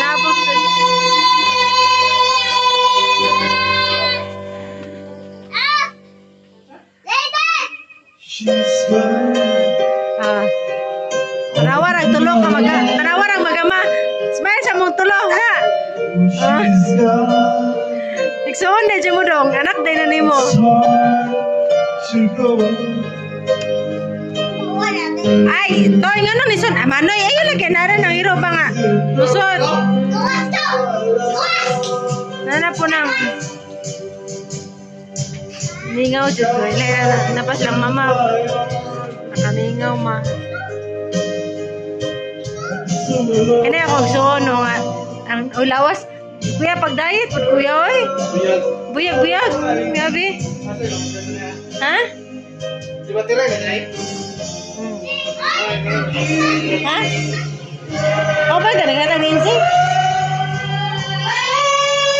Sinabog sa... Tanawar ang tulong ka maga. Tanawar ang magama. Smile sa mong tulong na. Nagsuon na dyan mo dong. Anak din na nimo. Ay, to nga nung nison. Amanoy, ayun lagi na rin ang hiro pa nga. Lusot. Nana po nang. Ningaw dyan ko. Napas lang mama. Nakaningaw ma. Kaya ako magsuono nga. Ang ulawas. Kuya, pag-diet. Kuya, oy. Buyag. Ngabi. Ha? Di ba tira yan, ay? Ha? O ba? Ganang nga nag-insi?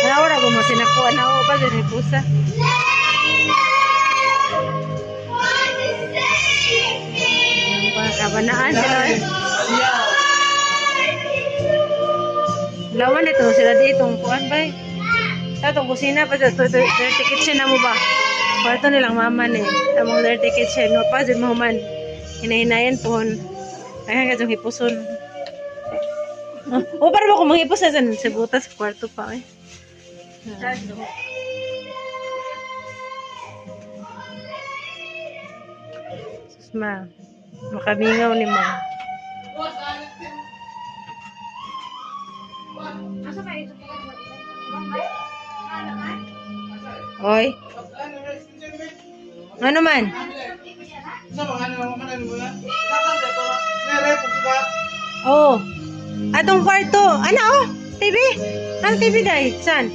Nawara ko mo sinakuan na. O ba? Ganang pusa. Kabanaan sila eh. Lawan ito sila ditong kuan ba? Sa itong kusina pa sa dirty kitchen na mo ba? Kwarto nilang mama ni. Among dirty kitchen. No pa, dyan mo man. Hinahinayan po. Kaya nga dyan hipuson. O, para mo kung manghipos na dyan sa butas sa kwarto pa eh. Susma. Makamingaw ni mo. Oy. Ano man? Oh. Atong kwarto. Ano oh? TV? Ang TV dai? San?